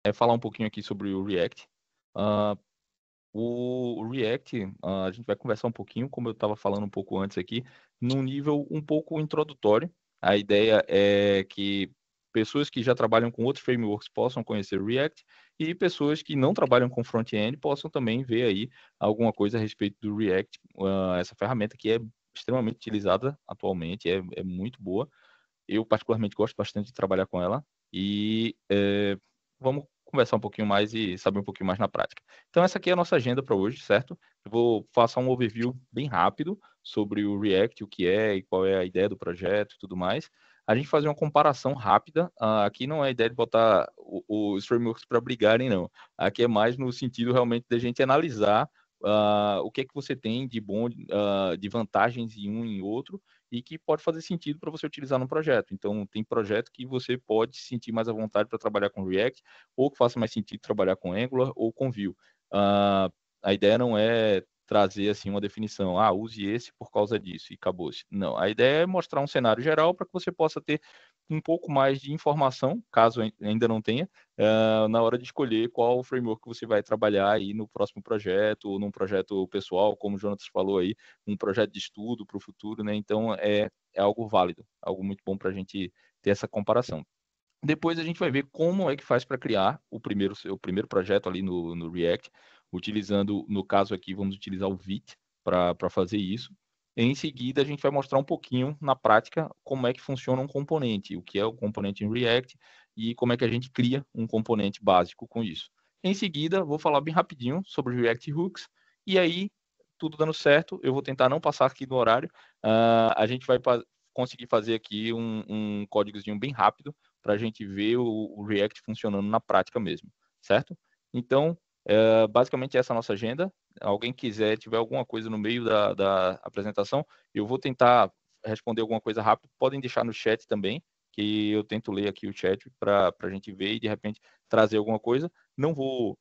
é falar um pouquinho aqui sobre o React. Ah, o React, a gente vai conversar um pouquinho, como eu estava falando um pouco antes aqui, num nível um pouco introdutório. A ideia é que pessoas que já trabalham com outros frameworks possam conhecer o React e pessoas que não trabalham com front-end possam também ver aí alguma coisa a respeito do React, essa ferramenta que é extremamente utilizada atualmente, é muito boa. Eu, particularmente, gosto bastante de trabalhar com ela e vamos conversar um pouquinho mais e saber um pouquinho mais na prática. Então, essa aqui é a nossa agenda para hoje, certo? Eu vou passar um overview bem rápido sobre o React, o que é e qual é a ideia do projeto e tudo mais. A gente fazer uma comparação rápida. Aqui não é a ideia de botar os frameworks para brigarem, não. Aqui é mais no sentido realmente da gente analisar o que é que você tem de bom, de vantagens em um e em outro, e que pode fazer sentido para você utilizar no projeto. Então, tem projeto que você pode se sentir mais à vontade para trabalhar com React, ou que faça mais sentido trabalhar com Angular ou com Vue. A ideia não é trazer assim uma definição, use esse por causa disso e acabou-se. Não, a ideia é mostrar um cenário geral para que você possa ter um pouco mais de informação, caso ainda não tenha, na hora de escolher qual framework que você vai trabalhar aí no próximo projeto, ou num projeto pessoal, como o Jonatas falou aí, um projeto de estudo para o futuro, né? Então, é algo válido, algo muito bom para a gente ter essa comparação. Depois a gente vai ver como é que faz para criar o primeiro projeto ali no React, utilizando, no caso aqui, vamos utilizar o Vite para fazer isso. Em seguida, a gente vai mostrar um pouquinho na prática como é que funciona um componente, o que é o componente em React e como é que a gente cria um componente básico com isso. Em seguida, vou falar bem rapidinho sobre o React Hooks e aí, tudo dando certo, eu vou tentar não passar aqui no horário, a gente vai conseguir fazer aqui um códigozinho bem rápido para a gente ver o React funcionando na prática mesmo, certo? Então, basicamente essa é a nossa agenda. Alguém quiser, tiver alguma coisa no meio da apresentação, eu vou tentar responder alguma coisa rápido. Podem deixar no chat também, que eu tento ler aqui o chat para a gente ver e de repente trazer alguma coisa. Não vou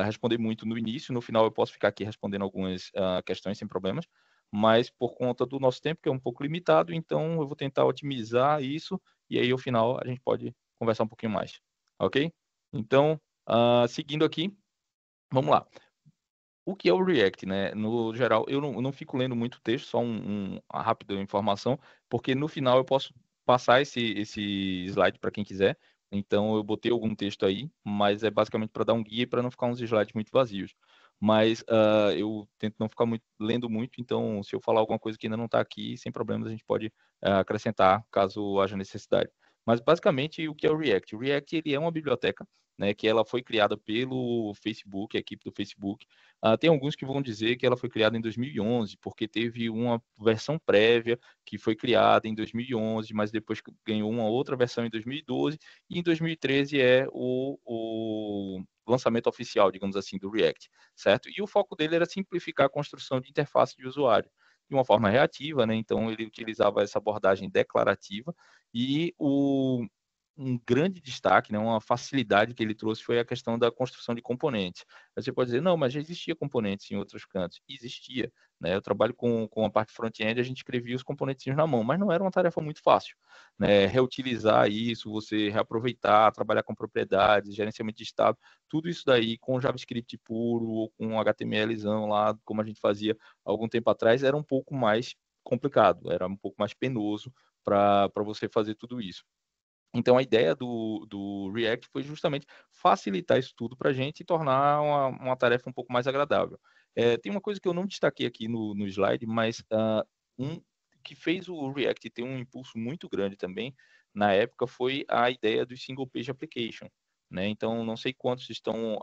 responder muito no início, no final eu posso ficar aqui respondendo algumas questões sem problemas, mas por conta do nosso tempo, que é um pouco limitado, então eu vou tentar otimizar isso e aí, ao final, a gente pode conversar um pouquinho mais, ok? Então, seguindo aqui, vamos lá. O que é o React, né? No geral, eu não fico lendo muito texto, só uma rápida informação, porque no final eu posso passar esse slide para quem quiser. Então, eu botei algum texto aí, mas é basicamente para dar um guia e para não ficar uns slides muito vazios. Mas eu tento não ficar lendo muito, então, se eu falar alguma coisa que ainda não está aqui, sem problemas, a gente pode acrescentar, caso haja necessidade. Mas, basicamente, o que é o React? O React ele é uma biblioteca, né, que ela foi criada pelo Facebook, a equipe do Facebook. Tem alguns que vão dizer que ela foi criada em 2011, porque teve uma versão prévia que foi criada em 2011, mas depois ganhou uma outra versão em 2012, e em 2013 é o lançamento oficial, digamos assim, do React, certo? E o foco dele era simplificar a construção de interface de usuário de uma forma reativa, né? Então ele utilizava essa abordagem declarativa e um grande destaque, né, uma facilidade que ele trouxe foi a questão da construção de componentes. Você pode dizer, não, mas já existia componentes em outros cantos. Existia, né? Eu trabalho com a parte front-end, a gente escrevia os componentes na mão, mas não era uma tarefa muito fácil, né? Reutilizar isso, você reaproveitar, trabalhar com propriedades, gerenciamento de estado, tudo isso daí com JavaScript puro ou com HTMLzão lá, como a gente fazia algum tempo atrás, era um pouco mais complicado, era um pouco mais penoso para você fazer tudo isso. Então, a ideia do React foi justamente facilitar isso tudo para a gente e tornar uma tarefa um pouco mais agradável. Tem uma coisa que eu não destaquei aqui no slide, mas um que fez o React ter um impulso muito grande também, na época, foi a ideia do Single Page Application. Né? Então, não sei quantos estão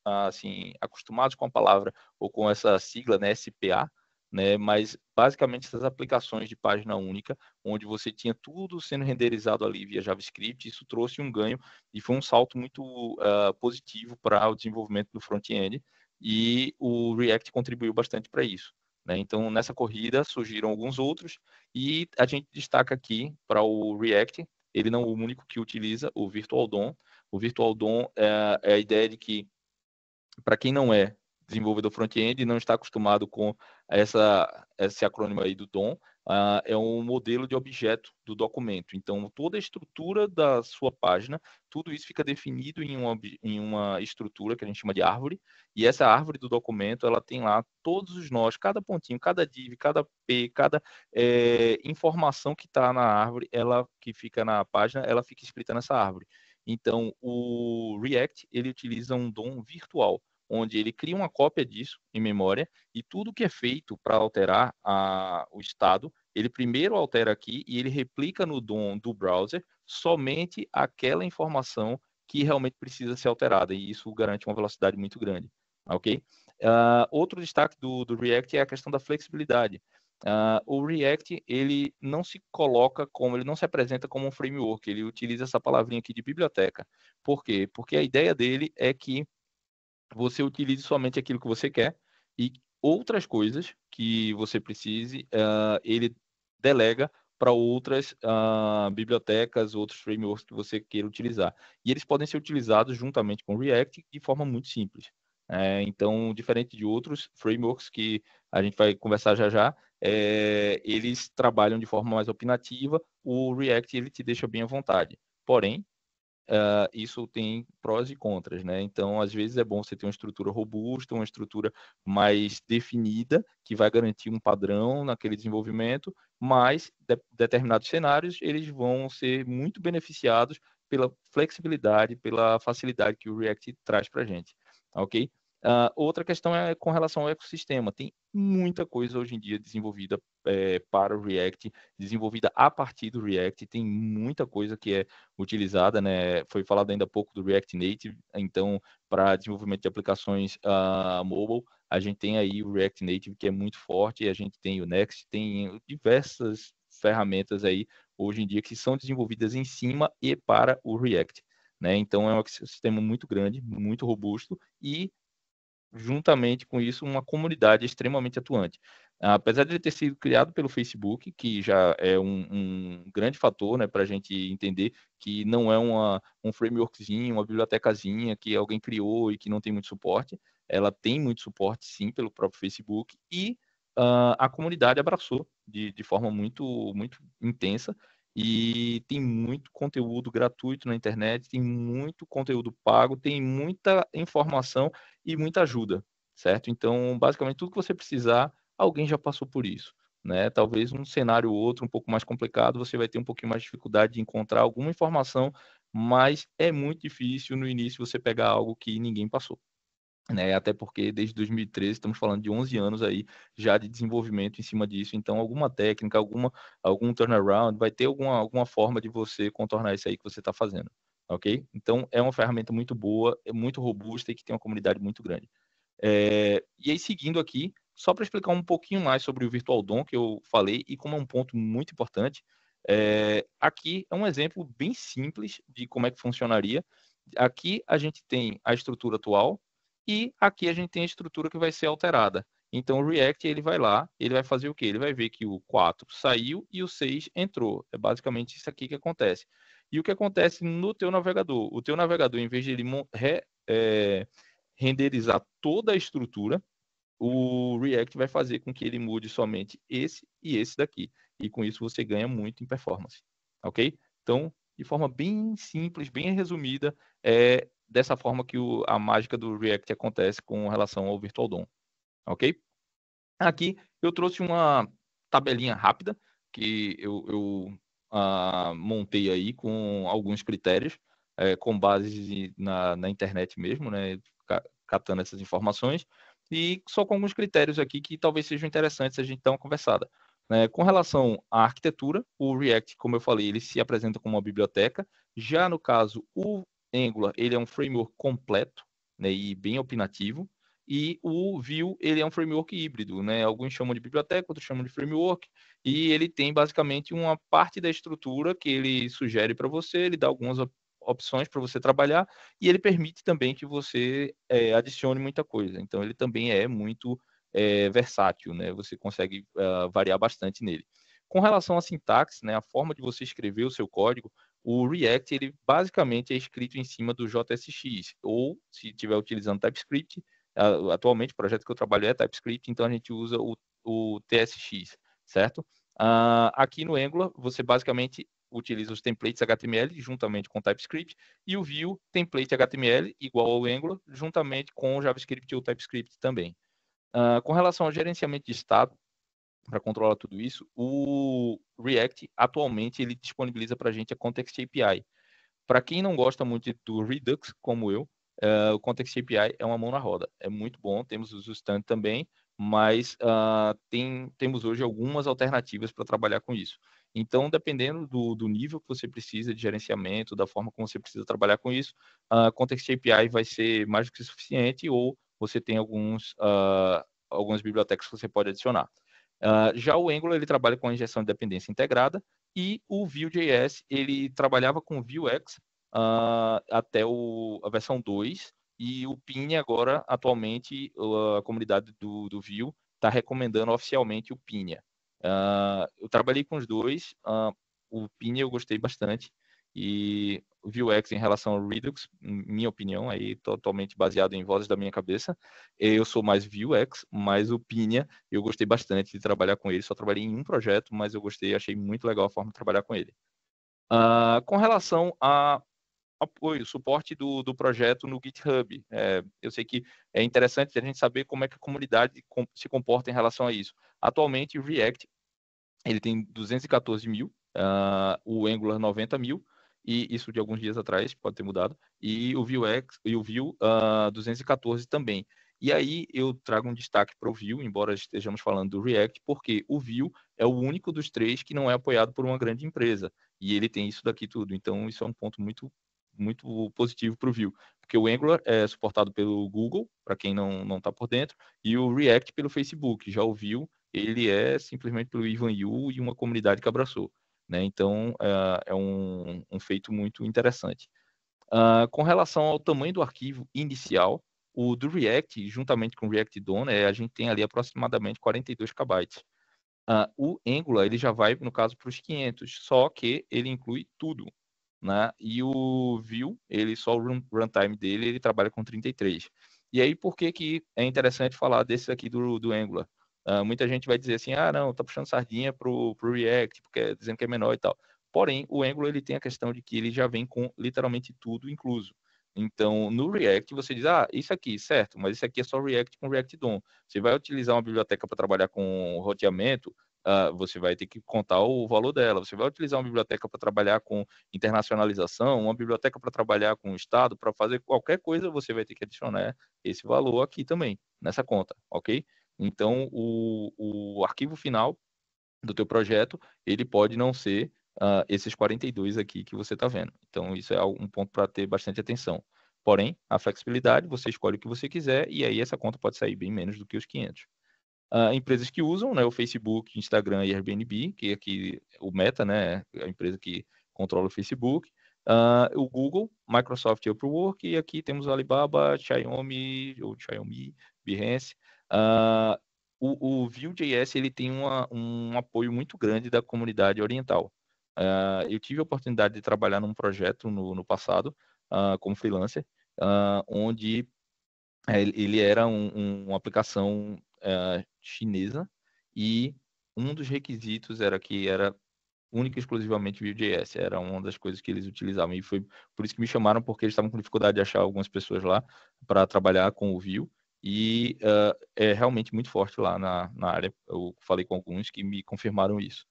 assim, acostumados com a palavra ou com essa sigla, né, SPA, né? Mas, basicamente, essas aplicações de página única, onde você tinha tudo sendo renderizado ali via JavaScript, isso trouxe um ganho e foi um salto muito positivo para o desenvolvimento do front-end, e o React contribuiu bastante para isso. Né? Então, nessa corrida surgiram alguns outros, e a gente destaca aqui para o React, ele não é o único que utiliza o Virtual DOM. O Virtual DOM é a ideia de que, para quem não é desenvolvedor front-end e não está acostumado com esse acrônimo aí do DOM, é um modelo de objeto do documento. Então, toda a estrutura da sua página, tudo isso fica definido em uma estrutura que a gente chama de árvore, e essa árvore do documento, ela tem lá todos os nós, cada pontinho, cada div, cada p, cada informação que está na árvore, ela que fica na página, ela fica escrita nessa árvore. Então, o React, ele utiliza um DOM virtual, onde ele cria uma cópia disso em memória, e tudo que é feito para alterar o estado, ele primeiro altera aqui e ele replica no DOM do browser somente aquela informação que realmente precisa ser alterada, e isso garante uma velocidade muito grande, ok? Outro destaque do React é a questão da flexibilidade. O React, ele não se coloca como, ele não se apresenta como um framework, ele utiliza essa palavrinha aqui de biblioteca. Por quê? Porque a ideia dele é que você utilize somente aquilo que você quer e outras coisas que você precise, ele delega para outras bibliotecas, outros frameworks que você queira utilizar. E eles podem ser utilizados juntamente com o React de forma muito simples. Então, diferente de outros frameworks que a gente vai conversar já já, eles trabalham de forma mais opinativa, o React ele te deixa bem à vontade. Porém, isso tem prós e contras, né? Então, às vezes é bom você ter uma estrutura robusta, uma estrutura mais definida, que vai garantir um padrão naquele desenvolvimento, mas determinados cenários, eles vão ser muito beneficiados pela flexibilidade, pela facilidade que o React traz para a gente, ok? Outra questão é com relação ao ecossistema. Tem muita coisa hoje em dia desenvolvida para o React, desenvolvida a partir do React, tem muita coisa que é utilizada, né? Foi falado ainda há pouco do React Native, então, para desenvolvimento de aplicações mobile, a gente tem aí o React Native, que é muito forte, e a gente tem o Next, tem diversas ferramentas aí, hoje em dia, que são desenvolvidas em cima e para o React, né? Então, é um ecossistema muito grande, muito robusto, e juntamente com isso, uma comunidade extremamente atuante. Apesar de ele ter sido criado pelo Facebook, que já é um grande fator, né, para a gente entender que não é um frameworkzinho, uma bibliotecazinha que alguém criou e que não tem muito suporte, ela tem muito suporte, sim, pelo próprio Facebook, e a comunidade abraçou de forma muito intensa, e tem muito conteúdo gratuito na internet, tem muito conteúdo pago, tem muita informação e muita ajuda, certo? Então, basicamente, tudo que você precisar, alguém já passou por isso, né? Talvez um cenário ou outro um pouco mais complicado, você vai ter um pouquinho mais de dificuldade de encontrar alguma informação, mas é muito difícil no início você pegar algo que ninguém passou, né? Até porque desde 2013 estamos falando de 11 anos aí já de desenvolvimento em cima disso, então alguma técnica, algum turnaround, vai ter alguma forma de você contornar isso aí que você está fazendo, ok? Então é uma ferramenta muito boa, é muito robusta e que tem uma comunidade muito grande. E aí, seguindo aqui, só para explicar um pouquinho mais sobre o Virtual DOM que eu falei e como é um ponto muito importante, aqui é um exemplo bem simples de como é que funcionaria. Aqui a gente tem a estrutura atual e aqui a gente tem a estrutura que vai ser alterada. Então, o React, ele vai lá, ele vai fazer o quê? Ele vai ver que o 4 saiu e o 6 entrou. É basicamente isso aqui que acontece. E o que acontece no teu navegador? O teu navegador, em vez de ele renderizar toda a estrutura, o React vai fazer com que ele mude somente esse e esse daqui. E com isso você ganha muito em performance. Ok? Então, de forma bem simples, bem resumida, é dessa forma que a mágica do React acontece com relação ao Virtual DOM. Ok? Aqui eu trouxe uma tabelinha rápida que eu montei aí com alguns critérios, com base na internet mesmo, né? Catando essas informações, e só com alguns critérios aqui que talvez sejam interessantes a gente dar uma conversada. Com relação à arquitetura, o React, como eu falei, ele se apresenta como uma biblioteca. Já no caso, o Angular, ele é um framework completo, né, e bem opinativo. E o Vue, ele é um framework híbrido, né? Alguns chamam de biblioteca, outros chamam de framework, e ele tem basicamente uma parte da estrutura que ele sugere para você, ele dá algumas opções para você trabalhar, e ele permite também que você adicione muita coisa. Então, ele também é muito versátil, né? Você consegue variar bastante nele. Com relação à sintaxe, né, a forma de você escrever o seu código, o React, ele basicamente é escrito em cima do JSX, ou se estiver utilizando TypeScript, atualmente o projeto que eu trabalho é TypeScript, então a gente usa o TSX, certo? Aqui no Angular, você basicamente utiliza os templates HTML juntamente com TypeScript e o Vue template HTML igual ao Angular juntamente com o JavaScript e o TypeScript também. Com relação ao gerenciamento de estado, para controlar tudo isso, o React atualmente ele disponibiliza para a gente a Context API. Para quem não gosta muito do Redux, como eu, o Context API é uma mão na roda. É muito bom, temos os stand também, mas temos hoje algumas alternativas para trabalhar com isso. Então, dependendo do nível que você precisa de gerenciamento, da forma como você precisa trabalhar com isso, a Context API vai ser mais do que suficiente ou você tem algumas bibliotecas que você pode adicionar. Já o Angular ele trabalha com a injeção de dependência integrada e o Vue.js ele trabalhava com o Vuex até a versão 2 e o Pine agora, atualmente, a comunidade do Vue está recomendando oficialmente o Pine. Eu trabalhei com os dois, o Pine eu gostei bastante e o Vuex em relação ao Redux, minha opinião, aí totalmente baseado em vozes da minha cabeça, eu sou mais Vuex, mas o Pine eu gostei bastante de trabalhar com ele, só trabalhei em um projeto, mas eu gostei, achei muito legal a forma de trabalhar com ele. Com relação a apoio, suporte do projeto no GitHub. Eu sei que é interessante a gente saber como é que a comunidade se comporta em relação a isso. Atualmente, o React ele tem 214 mil, o Angular 90 mil, e isso de alguns dias atrás, pode ter mudado, e o Vue 214 também. E aí eu trago um destaque para o Vue, embora estejamos falando do React, porque o Vue é o único dos três que não é apoiado por uma grande empresa, e ele tem isso daqui tudo. Então isso é um ponto muito positivo para o Vue, porque o Angular é suportado pelo Google, para quem não está por dentro, e o React pelo Facebook. Já o Vue ele é simplesmente pelo Ivan Yu e uma comunidade que abraçou. Né? Então, é um feito muito interessante. Com relação ao tamanho do arquivo inicial, o do React, juntamente com o React DOM, a gente tem ali aproximadamente 42 KB. O Angular, ele já vai, no caso, para os 500, só que ele inclui tudo. Né? E o Vue, ele só o runtime dele, ele trabalha com 33. E aí, por que que é interessante falar desse aqui do Angular? Muita gente vai dizer assim, não, tá puxando sardinha pro React, porque dizendo que é menor e tal. Porém, o Angular ele tem a questão de que ele já vem com literalmente tudo incluso. Então, no React, você diz, isso aqui, certo, mas isso aqui é só React com React DOM. Você vai utilizar uma biblioteca para trabalhar com roteamento, você vai ter que contar o valor dela. Você vai utilizar uma biblioteca para trabalhar com internacionalização, uma biblioteca para trabalhar com o Estado, para fazer qualquer coisa, você vai ter que adicionar esse valor aqui também, nessa conta, ok? Então, o arquivo final do teu projeto, ele pode não ser esses 42 aqui que você está vendo. Então, isso é um ponto para ter bastante atenção. Porém, a flexibilidade, você escolhe o que você quiser e aí essa conta pode sair bem menos do que os 500. Empresas que usam, né, o Facebook, Instagram e Airbnb, que aqui o Meta, né, a empresa que controla o Facebook, o Google, Microsoft e Upwork, e aqui temos Alibaba, Xiaomi, Behance. O Vue.js ele tem um apoio muito grande da comunidade oriental. Eu tive a oportunidade de trabalhar num projeto no passado, como freelancer, onde ele era uma aplicação chinesa e um dos requisitos era que era única e exclusivamente Vue.js. Era uma das coisas que eles utilizavam. E foi por isso que me chamaram, porque eles estavam com dificuldade de achar algumas pessoas lá para trabalhar com o Vue. E é realmente muito forte lá na área. Eu falei com alguns que me confirmaram isso.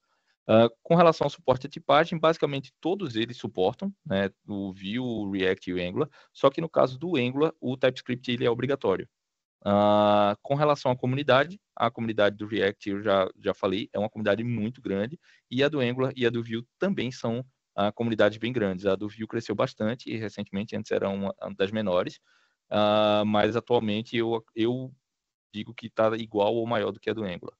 Com relação ao suporte à tipagem, basicamente todos eles suportam, né, o Vue, o React e o Angular, só que no caso do Angular, o TypeScript ele é obrigatório. Com relação à comunidade, a comunidade do React, eu já falei, é uma comunidade muito grande, e a do Angular e a do Vue também são comunidades bem grandes. A do Vue cresceu bastante, e recentemente antes era uma das menores, mas atualmente eu digo que está igual ou maior do que a do Angular.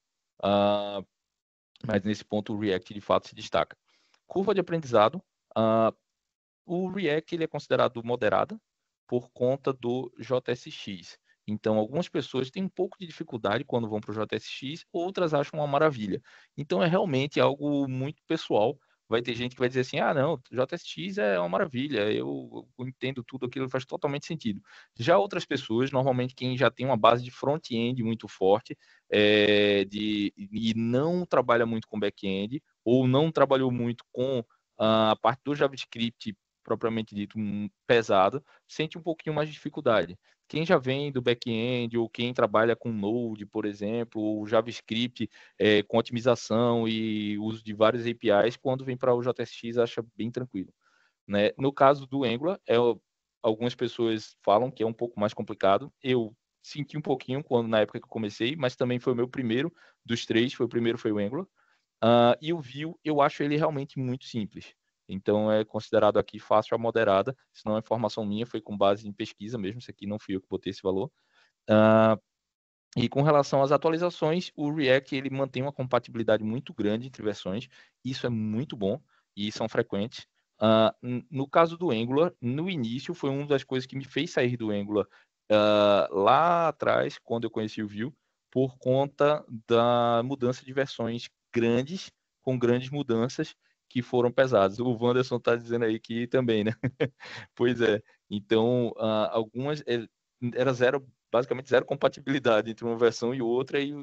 Mas nesse ponto o React de fato se destaca. Curva de aprendizado, o React ele é considerado moderada por conta do JSX. Então, algumas pessoas têm um pouco de dificuldade quando vão para o JSX, outras acham uma maravilha. Então, é realmente algo muito pessoal. vai ter gente que vai dizer assim, ah, não, JSX é uma maravilha, eu entendo tudo aquilo, faz totalmente sentido. Já outras pessoas, normalmente quem já tem uma base de front-end muito forte, e não trabalha muito com back-end, ou não trabalhou muito com a parte do JavaScript propriamente dito pesada, sente um pouquinho mais de dificuldade. Quem já vem do back-end, ou quem trabalha com Node, por exemplo, ou JavaScript com otimização e uso de várias APIs, quando vem para o JSX acha bem tranquilo. Né? No caso do Angular, algumas pessoas falam que é um pouco mais complicado. Eu senti um pouquinho na época que eu comecei, mas também foi o meu primeiro dos três, foi o Angular. E o Vue, eu acho ele realmente muito simples. Então, é considerado aqui fácil a moderada. Isso não é informação minha, foi com base em pesquisa mesmo. Isso aqui não fui eu que botei esse valor. E com relação às atualizações, o React ele mantém uma compatibilidade muito grande entre versões. Isso é muito bom e são frequentes. No caso do Angular, no início foi uma das coisas que me fez sair do Angular lá atrás, quando eu conheci o Vue, por conta da mudança de versões grandes, com grandes mudanças que foram pesadas. O Wanderson está dizendo aí que também, né? Pois é. Então, algumas era basicamente zero compatibilidade entre uma versão e outra, e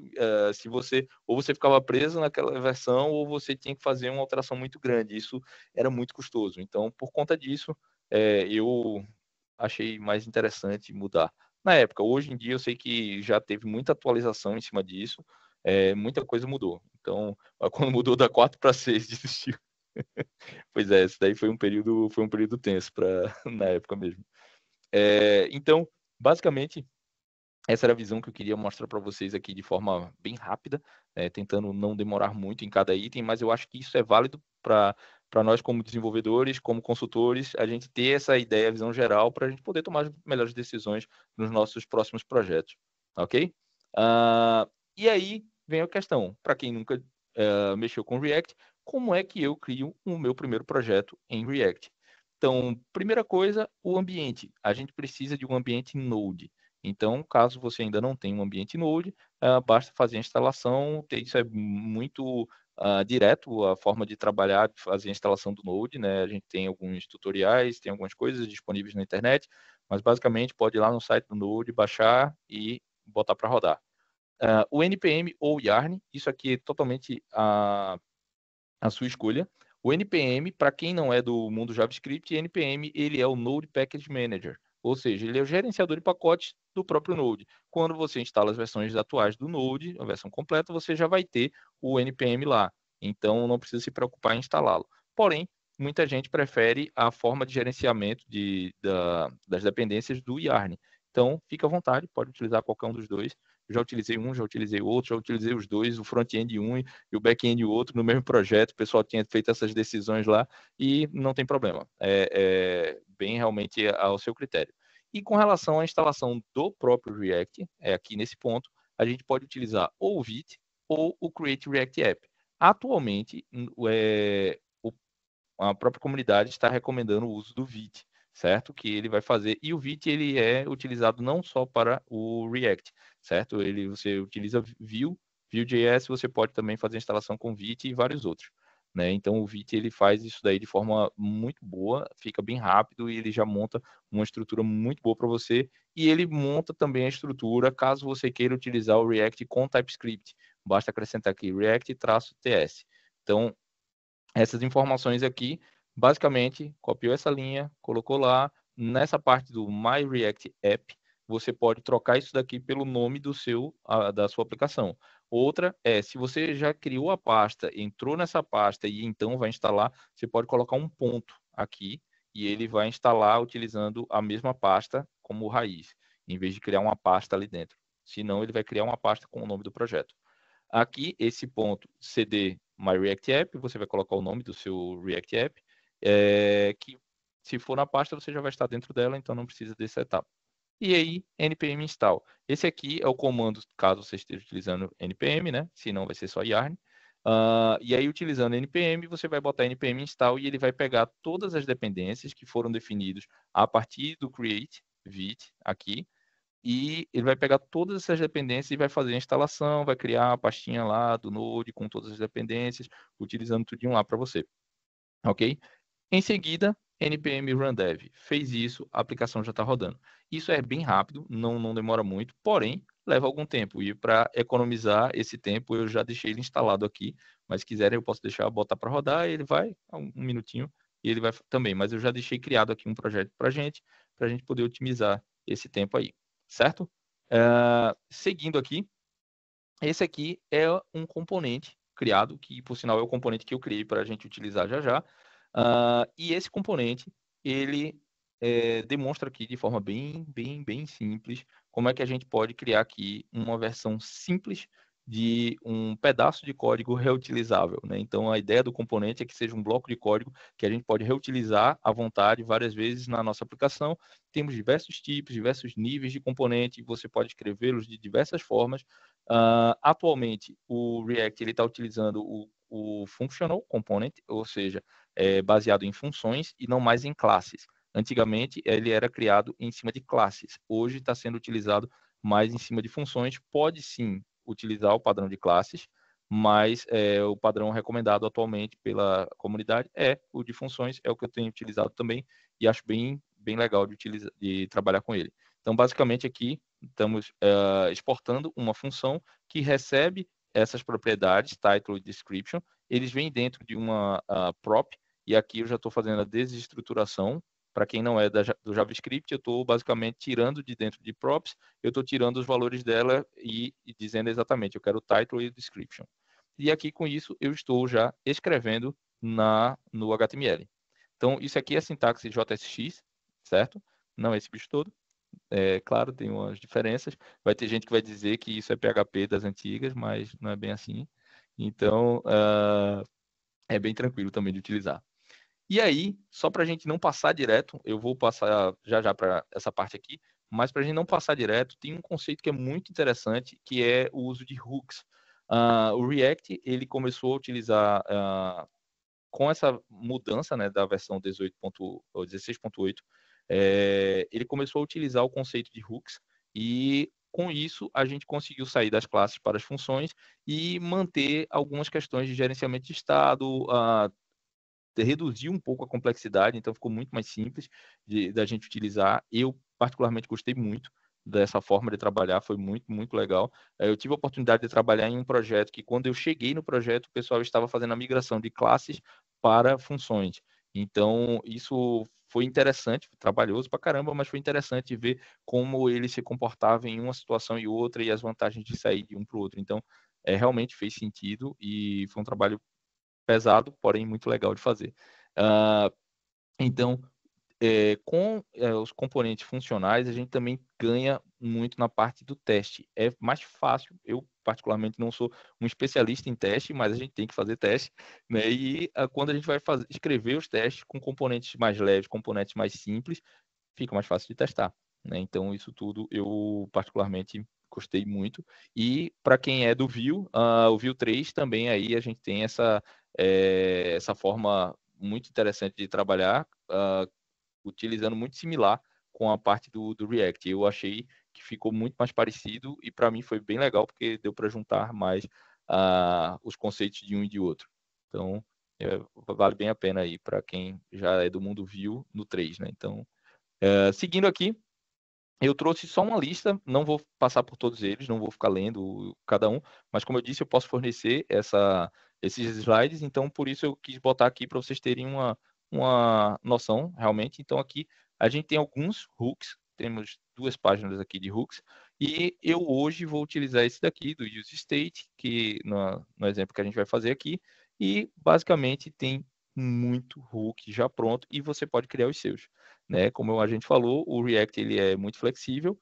se você ficava preso naquela versão, ou você tinha que fazer uma alteração muito grande. Isso era muito custoso. Então, por conta disso, eu achei mais interessante mudar. Na época, hoje em dia, eu sei que já teve muita atualização em cima disso, muita coisa mudou. Então, quando mudou da 4 para 6, desistiu. Pois é, esse daí foi um período tenso na época mesmo. Então, basicamente, essa era a visão que eu queria mostrar para vocês aqui de forma bem rápida, tentando não demorar muito em cada item, mas eu acho que isso é válido para nós como desenvolvedores, como consultores, a gente ter essa ideia, a visão geral, para a gente poder tomar as melhores decisões nos nossos próximos projetos, ok? E aí vem a questão, para quem nunca mexeu com React, como é que eu crio o meu primeiro projeto em React? Então, primeira coisa, o ambiente. A gente precisa de um ambiente Node. Então, caso você ainda não tenha um ambiente Node, basta fazer a instalação. Isso é muito direto a forma de trabalhar, de fazer a instalação do Node, né? A gente tem alguns tutoriais, tem algumas coisas disponíveis na internet, mas basicamente pode ir lá no site do Node, baixar e botar para rodar. O NPM ou Yarn, isso aqui é totalmente a sua escolha. O NPM, para quem não é do mundo JavaScript, NPM ele é o Node Package Manager, ou seja, ele é o gerenciador de pacotes do próprio Node. Quando você instala as versões atuais do Node, a versão completa, você já vai ter o NPM lá. Então, não precisa se preocupar em instalá-lo. Porém, muita gente prefere a forma de gerenciamento das dependências do Yarn. Então, fica à vontade, pode utilizar qualquer um dos dois. Eu já utilizei um, já utilizei outro, já utilizei os dois, o front-end um e o back-end outro no mesmo projeto. O pessoal tinha feito essas decisões lá e não tem problema. É bem realmente ao seu critério. E com relação à instalação do próprio React, aqui nesse ponto, a gente pode utilizar ou o Vite ou o Create React App. Atualmente, a própria comunidade está recomendando o uso do Vite, certo? Que ele vai fazer, e o Vite ele é utilizado não só para o React, certo? Você utiliza Vue.js, você pode também fazer instalação com Vite e vários outros. Né? Então o Vite ele faz isso daí de forma muito boa, fica bem rápido e ele já monta uma estrutura muito boa para você, e ele monta também a estrutura caso você queira utilizar o React com TypeScript. Basta acrescentar aqui React-TS. Então, essas informações aqui, basicamente, copiou essa linha, colocou lá. Nessa parte do My React App, você pode trocar isso daqui pelo nome da sua aplicação. Outra é, se você já criou a pasta, entrou nessa pasta e então vai instalar, você pode colocar um ponto aqui e ele vai instalar utilizando a mesma pasta como raiz, em vez de criar uma pasta ali dentro. Senão, ele vai criar uma pasta com o nome do projeto. Aqui, esse ponto cd My React App, você vai colocar o nome do seu React App, que se for na pasta, você já vai estar dentro dela, então não precisa dessa etapa. E aí, npm install. Esse aqui é o comando, caso você esteja utilizando npm, né? Se não, vai ser só yarn. E aí, utilizando npm, você vai botar npm install e ele vai pegar todas as dependências que foram definidas a partir do create vite aqui, e ele vai pegar todas essas dependências e vai fazer a instalação, vai criar a pastinha lá do Node com todas as dependências, utilizando tudinho lá para você. ok? Em seguida, npm run dev. Fez isso, a aplicação já está rodando. Isso é bem rápido, não demora muito, porém, leva algum tempo. E para economizar esse tempo, eu já deixei ele instalado aqui, mas se quiserem eu posso deixar, botar para rodar, ele vai, um minutinho, e ele vai também. Mas eu já deixei criado aqui um projeto para a gente poder otimizar esse tempo aí, certo? Seguindo aqui, esse aqui é um componente criado, que por sinal é o componente que eu criei para a gente utilizar já já. E esse componente, ele demonstra aqui de forma bem simples como é que a gente pode criar aqui uma versão simples de um pedaço de código reutilizável, né? Então, a ideia do componente é que seja um bloco de código que a gente pode reutilizar à vontade várias vezes na nossa aplicação. Temos diversos tipos, diversos níveis de componente, você pode escrevê-los de diversas formas. Atualmente, o React está utilizando o Functional Component, ou seja, baseado em funções e não mais em classes. Antigamente, ele era criado em cima de classes. Hoje está sendo utilizado mais em cima de funções. Pode sim utilizar o padrão de classes, mas o padrão recomendado atualmente pela comunidade é o de funções, é o que eu tenho utilizado também e acho bem legal de trabalhar com ele. Então, basicamente, aqui estamos exportando uma função que recebe essas propriedades, title e description, eles vêm dentro de uma prop, e aqui eu já estou fazendo a desestruturação. Para quem não é do JavaScript, eu estou basicamente tirando de dentro de props, eu estou tirando os valores dela e dizendo exatamente, eu quero o title e o description. E aqui com isso eu estou já escrevendo no HTML. Então isso aqui é a sintaxe JSX, certo? Não é esse bicho todo. Claro, tem umas diferenças. Vai ter gente que vai dizer que isso é PHP das antigas, mas não é bem assim. Então, é bem tranquilo também de utilizar. E aí, só para a gente não passar direto, eu vou passar já para essa parte aqui, mas para a gente não passar direto, tem um conceito que é muito interessante, que é o uso de hooks. O React, ele começou a utilizar, com essa mudança, né, da versão 16.8, ele começou a utilizar o conceito de hooks, e com isso a gente conseguiu sair das classes para as funções e manter algumas questões de gerenciamento de estado, reduzir um pouco a complexidade, então ficou muito mais simples da gente utilizar. Eu, particularmente, gostei muito dessa forma de trabalhar, foi muito legal. Eu tive a oportunidade de trabalhar em um projeto que, quando eu cheguei no projeto, o pessoal estava fazendo a migração de classes para funções. Então, isso foi interessante, trabalhoso pra caramba, mas foi interessante ver como ele se comportava em uma situação e outra e as vantagens de sair de um para o outro. Então, realmente fez sentido e foi um trabalho pesado, porém muito legal de fazer. Então, com os componentes funcionais, a gente também ganha muito na parte do teste. É mais fácil, eu particularmente não sou um especialista em teste, mas a gente tem que fazer teste, né? E quando a gente vai escrever os testes com componentes mais leves, componentes mais simples, fica mais fácil de testar, né? Então, isso tudo eu particularmente gostei muito. E para quem é do Vue, o Vue 3 também aí a gente tem essa forma muito interessante de trabalhar, utilizando muito similar com a parte do React. Eu achei que ficou muito mais parecido e para mim foi bem legal porque deu para juntar mais os conceitos de um e de outro. Então, vale bem a pena aí para quem já é do mundo Vue no 3, né? Então, seguindo aqui, eu trouxe só uma lista, não vou passar por todos eles, não vou ficar lendo cada um, mas como eu disse, eu posso fornecer esses slides, então por isso eu quis botar aqui para vocês terem uma noção realmente. Então aqui a gente tem alguns hooks, temos 2 páginas aqui de hooks, e eu hoje vou utilizar esse daqui do use state, que no exemplo que a gente vai fazer aqui, e basicamente tem muito hook já pronto e você pode criar os seus, né? Como a gente falou, o React ele é muito flexível,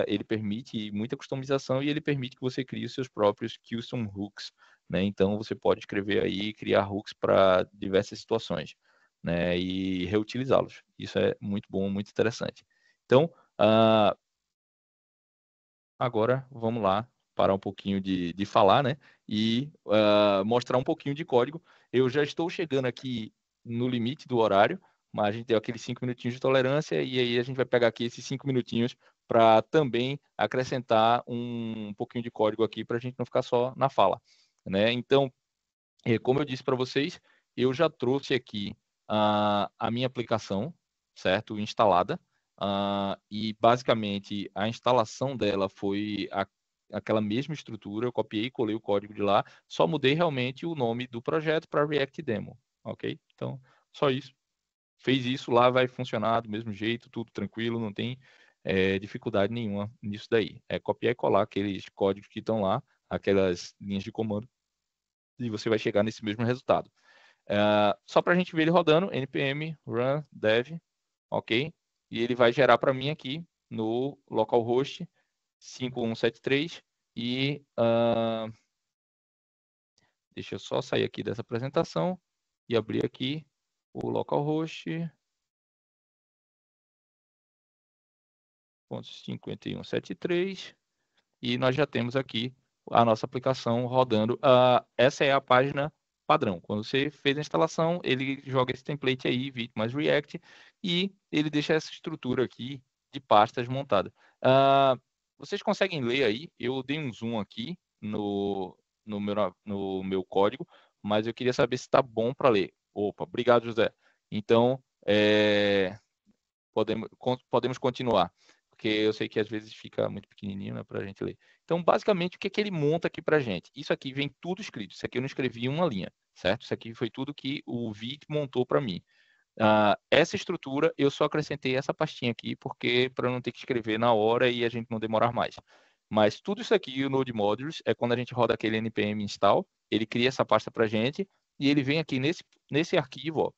ele permite muita customização e ele permite que você crie os seus próprios custom hooks, né? Então você pode escrever aí, criar hooks para diversas situações, né? E reutilizá-los. Isso é muito bom, muito interessante. Então, agora vamos lá parar um pouquinho de falar, né? E mostrar um pouquinho de código. Eu já estou chegando aqui no limite do horário, mas a gente tem aqueles 5 minutinhos de tolerância e aí a gente vai pegar aqui esses 5 minutinhos para também acrescentar um pouquinho de código aqui para a gente não ficar só na fala, né? Então, como eu disse para vocês, eu já trouxe aqui a minha aplicação, certo? Instalada. E basicamente a instalação dela foi aquela mesma estrutura, eu copiei e colei o código de lá, só mudei realmente o nome do projeto para React Demo, ok? Então, só isso. Fez isso lá, vai funcionar do mesmo jeito, tudo tranquilo, não tem dificuldade nenhuma nisso daí. É copiar e colar aqueles códigos que estão lá, aquelas linhas de comando, e você vai chegar nesse mesmo resultado. Só para a gente ver ele rodando, npm run dev, ok? E ele vai gerar para mim aqui no localhost 5173 e deixa eu só sair aqui dessa apresentação e abrir aqui o localhost 5173 e nós já temos aqui a nossa aplicação rodando. Essa é a página padrão. Quando você fez a instalação, ele joga esse template aí, Vite mais React, e ele deixa essa estrutura aqui de pastas montada. Vocês conseguem ler aí? Eu dei um zoom aqui no meu código, mas eu queria saber se está bom para ler. Opa, obrigado, José. Então, podemos continuar, porque eu sei que às vezes fica muito pequenininho, né, para a gente ler. Então, basicamente, o que é que ele monta aqui para a gente? Isso aqui vem tudo escrito. Isso aqui eu não escrevi uma linha, certo? Isso aqui foi tudo que o Vite montou para mim. Essa estrutura, eu só acrescentei essa pastinha aqui, porque para não ter que escrever na hora e a gente não demorar mais. Mas tudo isso aqui, o Node Modules, é quando a gente roda aquele npm install, ele cria essa pasta para a gente, e ele vem aqui nesse arquivo, ó,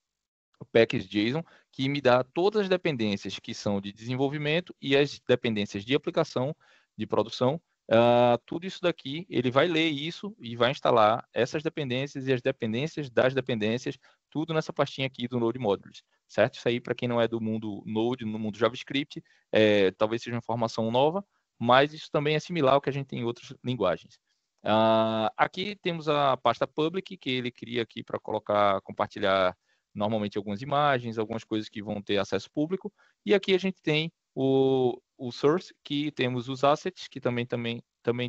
o package.json, que me dá todas as dependências que são de desenvolvimento e as dependências de aplicação, de produção. Tudo isso daqui, ele vai ler isso e vai instalar essas dependências e as dependências das dependências, tudo nessa pastinha aqui do Node Modules, certo? Isso aí, para quem não é do mundo Node, no mundo JavaScript, talvez seja uma informação nova, mas isso também é similar ao que a gente tem em outras linguagens. Aqui temos a pasta public, que ele cria aqui para colocar, compartilhar normalmente algumas imagens, algumas coisas que vão ter acesso público. E aqui a gente tem o source, que temos os assets, que também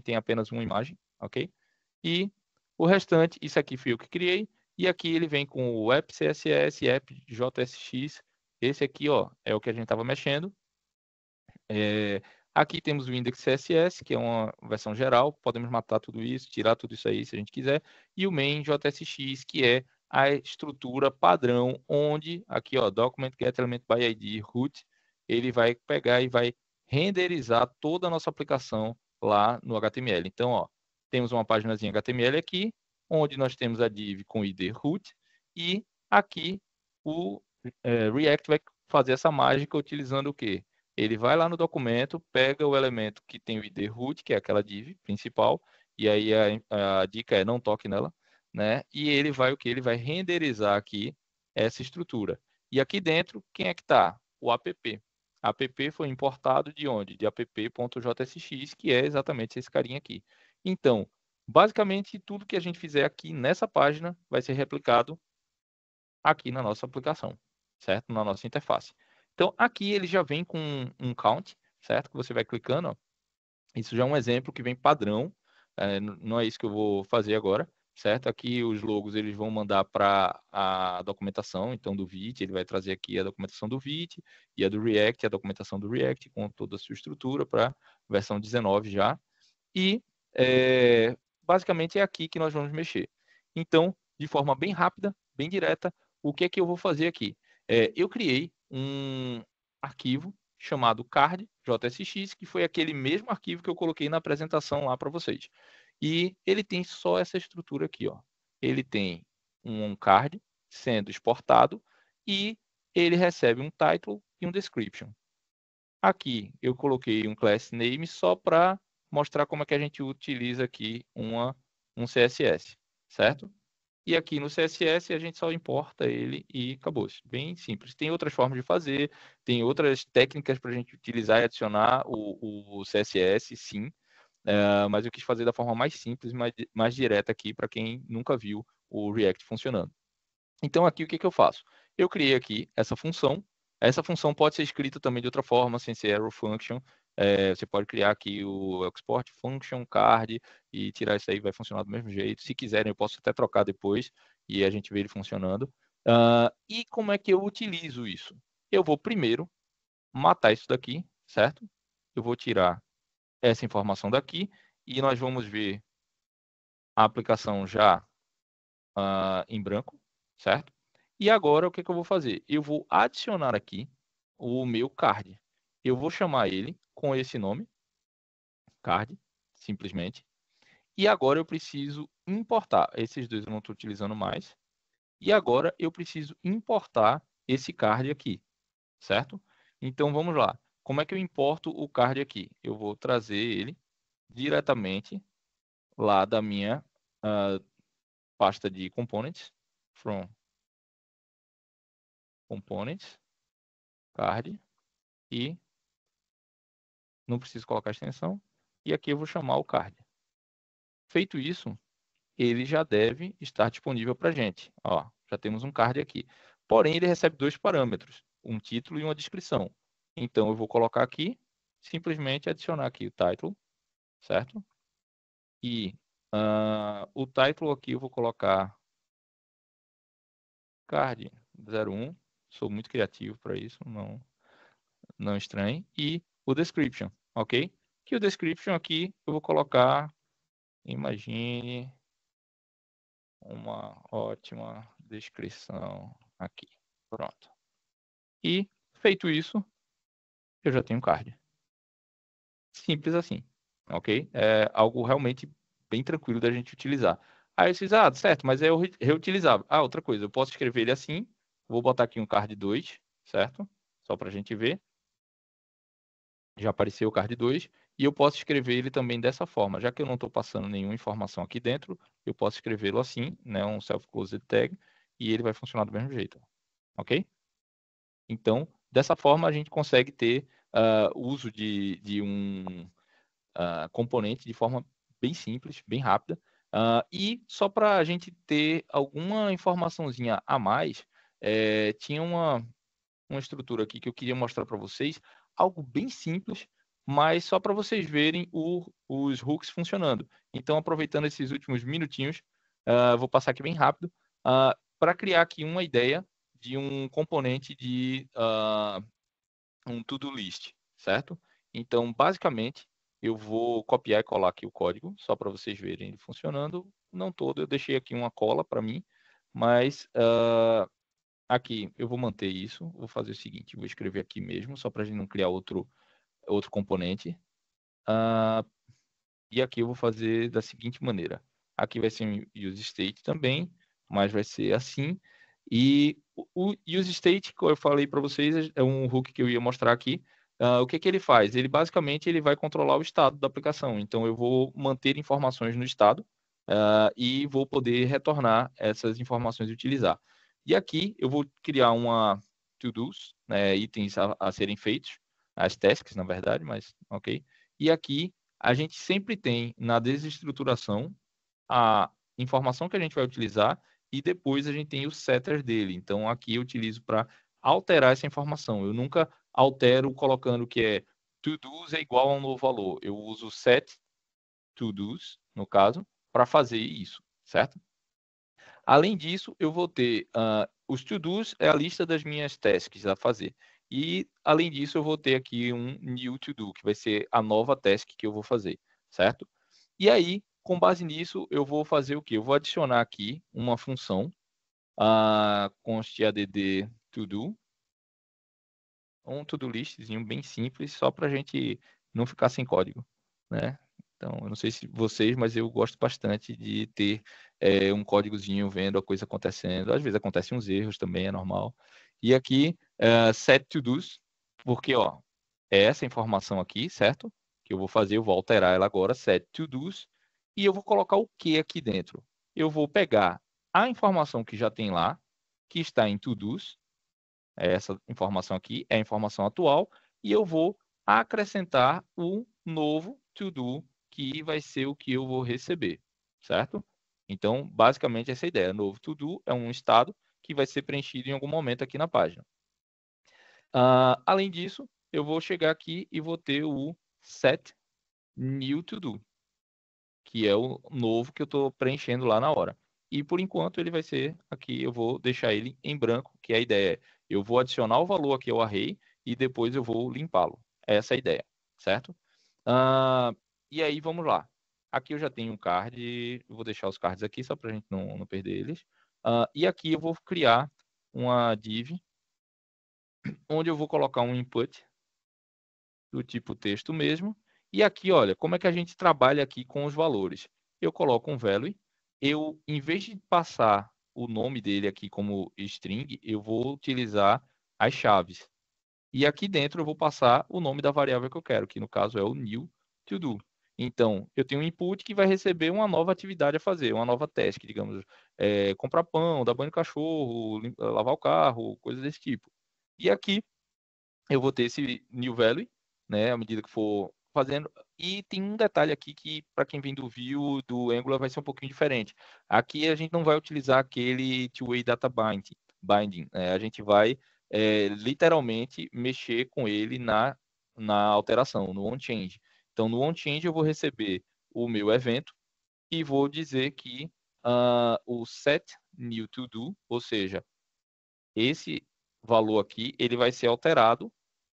tem apenas uma imagem, ok? E o restante, isso aqui fui eu que criei, e aqui ele vem com o app CSS, app JSX, esse aqui, ó, é o que a gente estava mexendo. Aqui temos o index CSS, que é uma versão geral, podemos matar tudo isso, tirar tudo isso aí se a gente quiser, e o main JSX, que é a estrutura padrão, onde aqui, ó, document get element by ID root, ele vai pegar e vai renderizar toda a nossa aplicação lá no HTML. Então, ó, temos uma páginazinha HTML aqui, onde nós temos a div com ID root, e aqui o React vai fazer essa mágica utilizando o quê? Ele vai lá no documento, pega o elemento que tem o ID root, que é aquela div principal, e aí a dica é não toque nela, né? E ele vai o que? Ele vai renderizar aqui essa estrutura. E aqui dentro, quem é que está? O app. App foi importado de onde? De app.jsx, que é exatamente esse carinha aqui. Então, basicamente, tudo que a gente fizer aqui nessa página vai ser replicado aqui na nossa aplicação, certo? Na nossa interface. Então, aqui ele já vem com um count, certo? Que você vai clicando, ó. Isso já é um exemplo que vem padrão, não é isso que eu vou fazer agora, certo? Aqui os logos eles vão mandar para a documentação, então do Vite, ele vai trazer aqui a documentação do Vite e a do React, a documentação do React com toda a sua estrutura para versão 19 já. E basicamente é aqui que nós vamos mexer. Então, de forma bem rápida, bem direta, o que é que eu vou fazer aqui? Eu criei um arquivo chamado card.jsx, que foi aquele mesmo arquivo que eu coloquei na apresentação lá para vocês. E ele tem só essa estrutura aqui, ó. Ele tem um card sendo exportado e ele recebe um title e um description. Aqui eu coloquei um class name só para mostrar como é que a gente utiliza aqui um CSS, certo? E aqui no CSS a gente só importa ele e acabou. Bem simples. Tem outras formas de fazer, tem outras técnicas para a gente utilizar e adicionar o CSS, sim. Mas eu quis fazer da forma mais simples, mais direta aqui para quem nunca viu o React funcionando. Então, aqui o que eu faço? Eu criei aqui essa função. Essa função pode ser escrita também de outra forma, sem ser arrow function. Você pode criar aqui o export function card e tirar isso aí, vai funcionar do mesmo jeito. Se quiserem, eu posso até trocar depois, e a gente vê ele funcionando. E como é que eu utilizo isso? Eu vou primeiro matar isso daqui, certo? Eu vou tirar essa informação daqui e nós vamos ver a aplicação já em branco, certo? E agora o que eu vou fazer? Eu vou adicionar aqui o meu card. Eu vou chamar ele com esse nome, card, simplesmente. E agora eu preciso importar. Esses dois eu não estou utilizando mais. E agora eu preciso importar esse card aqui, certo? Então vamos lá. Como é que eu importo o card aqui? Eu vou trazer ele diretamente lá da minha pasta de components, from components, card, e não preciso colocar extensão. E aqui eu vou chamar o card. Feito isso, ele já deve estar disponível para a gente. Ó, já temos um card aqui. Porém, ele recebe dois parâmetros, um título e uma descrição. Então, eu vou colocar aqui, simplesmente adicionar aqui o title, certo? E o title aqui eu vou colocar card 01. Sou muito criativo para isso, não estranhe. E o description, ok? Que o description aqui eu vou colocar, imagine uma ótima descrição aqui. Pronto. E feito isso, eu já tenho um card. Simples assim, ok? É algo realmente bem tranquilo da gente utilizar. Aí vocês, certo, mas é reutilizável. Outra coisa, eu posso escrever ele assim, vou botar aqui um card 2, certo? Só para a gente ver. Já apareceu o card 2. E eu posso escrever ele também dessa forma. Já que eu não estou passando nenhuma informação aqui dentro, eu posso escrevê-lo assim, né, um self-closed tag, e ele vai funcionar do mesmo jeito, ok? Então, dessa forma, a gente consegue ter uso de um componente de forma bem simples, bem rápida. E só para a gente ter alguma informaçãozinha a mais, tinha uma estrutura aqui que eu queria mostrar para vocês, algo bem simples, mas só para vocês verem os hooks funcionando. Então, aproveitando esses últimos minutinhos, vou passar aqui bem rápido, para criar aqui uma ideia de um componente de um to-do list, certo? Então, basicamente, eu vou copiar e colar aqui o código, só para vocês verem ele funcionando. Não todo, eu deixei aqui uma cola para mim, mas aqui eu vou manter isso. Vou fazer o seguinte, vou escrever aqui mesmo, só para a gente não criar outro componente. E aqui eu vou fazer da seguinte maneira. Aqui vai ser um use state também, mas vai ser assim. E o use state, como eu falei para vocês, é um hook que eu ia mostrar aqui. O que ele faz? Ele basicamente ele vai controlar o estado da aplicação. Então eu vou manter informações no estado e vou poder retornar essas informações e utilizar. E aqui eu vou criar uma to-dos, né, itens a serem feitos, as tasks, na verdade, mas ok. E aqui a gente sempre tem na desestruturação a informação que a gente vai utilizar e depois a gente tem o setter dele. Então, aqui eu utilizo para alterar essa informação. Eu nunca altero colocando que é to-dos é igual a um novo valor. Eu uso set to-dos, no caso, para fazer isso, certo? Além disso, eu vou ter os to-dos é a lista das minhas tasks a fazer. E, além disso, eu vou ter aqui um new to-do, que vai ser a nova task que eu vou fazer, certo? E aí, com base nisso, eu vou fazer o quê? Eu vou adicionar aqui uma função, const add to-do, um to-do listzinho bem simples, só para a gente não ficar sem código, né? Então, eu não sei se vocês, mas eu gosto bastante de ter um códigozinho vendo a coisa acontecendo. Às vezes acontecem uns erros também, é normal. E aqui, set to-dos, porque ó, é essa informação aqui, certo? Que eu vou fazer, eu vou alterar ela agora, set to-dos, e eu vou colocar o que aqui dentro? Eu vou pegar a informação que já tem lá, que está em to-dos, essa informação aqui é a informação atual, e eu vou acrescentar um novo to-do, que vai ser o que eu vou receber, certo? Então, basicamente, essa é a ideia. Novo to-do é um estado que vai ser preenchido em algum momento aqui na página. Além disso, eu vou chegar aqui e vou ter o set new to-do, que é o novo que eu estou preenchendo lá na hora. E por enquanto ele vai ser aqui, eu vou deixar ele em branco, que a ideia é, eu vou adicionar o valor aqui ao array e depois eu vou limpá-lo. Essa é a ideia, certo? E aí, vamos lá. Aqui eu já tenho um card, eu vou deixar os cards aqui só para a gente não perder eles. E aqui eu vou criar uma div, onde eu vou colocar um input do tipo texto mesmo. E aqui, olha, como é que a gente trabalha aqui com os valores? Eu coloco um value, em vez de passar o nome dele aqui como string, eu vou utilizar as chaves. E aqui dentro eu vou passar o nome da variável que eu quero, que no caso é o new to do. Então, eu tenho um input que vai receber uma nova atividade a fazer, uma nova task, digamos, comprar pão, dar banho no cachorro, lavar o carro, coisas desse tipo. E aqui eu vou ter esse new value, né, à medida que for fazendo. E tem um detalhe aqui que, para quem vem do Vue, do Angular, vai ser um pouquinho diferente. Aqui a gente não vai utilizar aquele two-way data binding. A gente vai literalmente mexer com ele na alteração, no onChange. Então, no onChange eu vou receber o meu evento e vou dizer que o set new to do, ou seja, esse valor aqui, ele vai ser alterado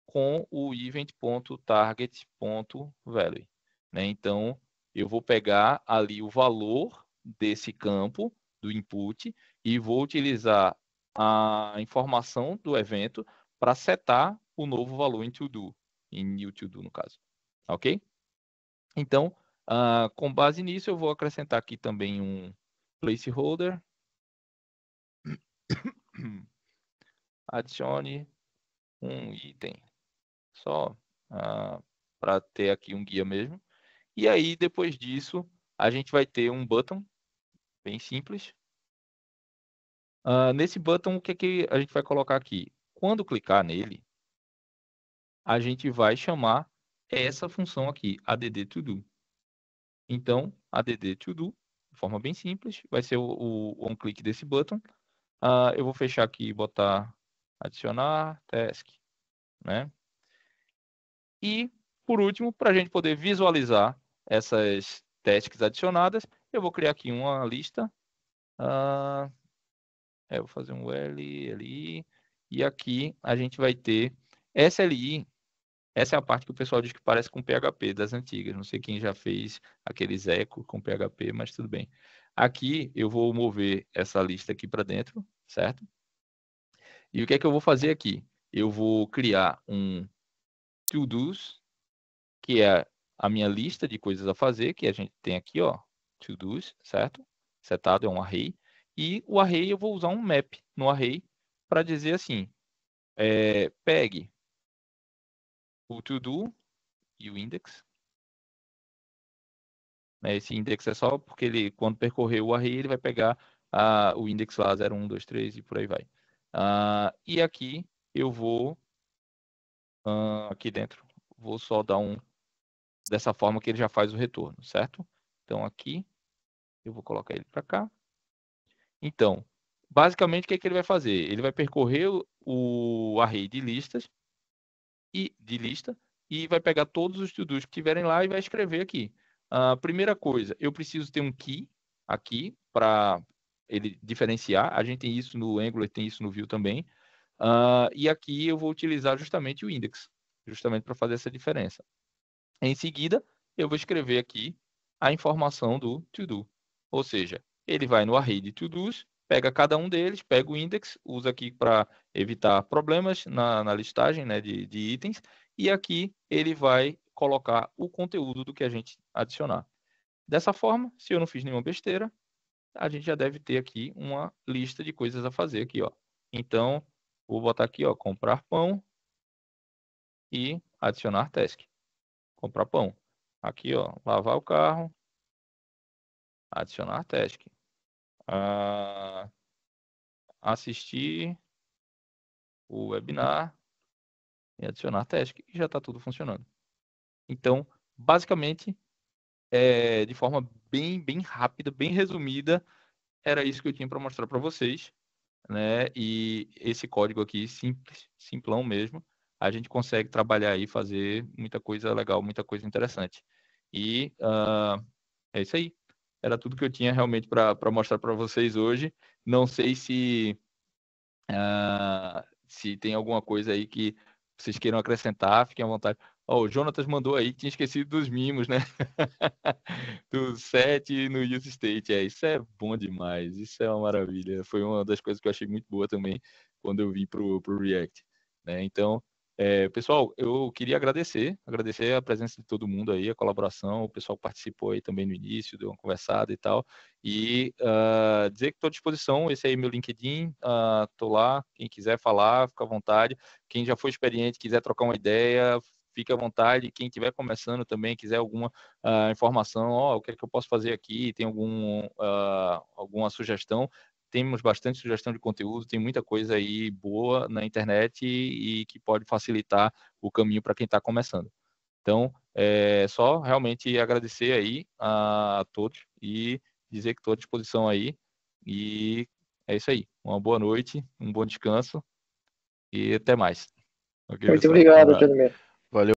com o event.target.value, né? Então, eu vou pegar ali o valor desse campo do input e vou utilizar a informação do evento para setar o novo valor em to-do, em new to-do no caso, ok? Então, com base nisso, eu vou acrescentar aqui também um placeholder. Adicione um item só para ter aqui um guia mesmo. E aí, depois disso, a gente vai ter um button bem simples. Nesse button, o que, que a gente vai colocar aqui? Quando clicar nele, a gente vai chamar essa função aqui, add_to_do. Então, add_to_do, de forma bem simples, vai ser o on-click desse button. Eu vou fechar aqui e botar adicionar task, né? E, por último, para a gente poder visualizar essas tasks adicionadas, eu vou criar aqui uma lista. Eu vou fazer um LI. E aqui a gente vai ter SLI. Essa é a parte que o pessoal diz que parece com PHP das antigas. Não sei quem já fez aqueles eco com PHP, mas tudo bem. Aqui eu vou mover essa lista aqui para dentro, certo? E o que é que eu vou fazer aqui? Eu vou criar um to-dos, que é a minha lista de coisas a fazer, que a gente tem aqui, ó, to-dos, certo? Setado é um array. E o array eu vou usar um map no array para dizer assim, pegue o to-do e o index. Né? Esse index é só porque ele, quando percorrer o array, ele vai pegar o index lá 0, 1, 2, 3 e por aí vai. E aqui eu vou, aqui dentro, vou só dar dessa forma que ele já faz o retorno, certo? Então aqui, eu vou colocar ele para cá. Então, basicamente, o que é que ele vai fazer? Ele vai percorrer o array de listas de lista e vai pegar todos os to-dos que tiverem lá e vai escrever aqui. Primeira coisa, eu preciso ter um key aqui para ele diferenciar. A gente tem isso no Angular, tem isso no Vue também. E aqui eu vou utilizar justamente o index, justamente para fazer essa diferença. Em seguida, eu vou escrever aqui a informação do to-do. Ou seja, ele vai no array de to-dos, pega cada um deles, pega o index, usa aqui para evitar problemas na listagem, né, de itens, e aqui ele vai colocar o conteúdo do que a gente adicionar. Dessa forma, se eu não fiz nenhuma besteira, a gente já deve ter aqui uma lista de coisas a fazer aqui, ó. Então, vou botar aqui, ó, comprar pão e adicionar task. Comprar pão. Aqui, ó, lavar o carro, adicionar task. Assistir o webinar e adicionar task. E já está tudo funcionando. Então, basicamente, de forma bem rápida, bem resumida, era isso que eu tinha para mostrar para vocês, né? E esse código aqui, simples, simplão mesmo, a gente consegue trabalhar e fazer muita coisa legal, muita coisa interessante. E é isso aí. era tudo que eu tinha realmente para mostrar para vocês hoje. Não sei se tem alguma coisa aí que vocês queiram acrescentar, fiquem à vontade. O Jonatas mandou aí que tinha esquecido dos mimos, né? Do set no Use State. Isso é bom demais, isso é uma maravilha. Foi uma das coisas que eu achei muito boa também quando eu vim pro React, né? Então, pessoal, eu queria agradecer a presença de todo mundo aí, a colaboração, o pessoal que participou aí também no início, deu uma conversada e tal, e dizer que estou à disposição. Esse aí é meu LinkedIn, estou lá, quem quiser falar, fica à vontade, quem já foi experiente, quiser trocar uma ideia, fique à vontade, quem estiver começando também, quiser alguma informação, o que é que eu posso fazer aqui, tem alguma sugestão, temos bastante sugestão de conteúdo, tem muita coisa aí boa na internet e que pode facilitar o caminho para quem está começando. Então, só realmente agradecer aí a todos e dizer que estou à disposição aí. E é isso aí. Uma boa noite, um bom descanso e até mais. Ok, Muito pessoal? Um obrigado, abraço. Pedro. Valeu.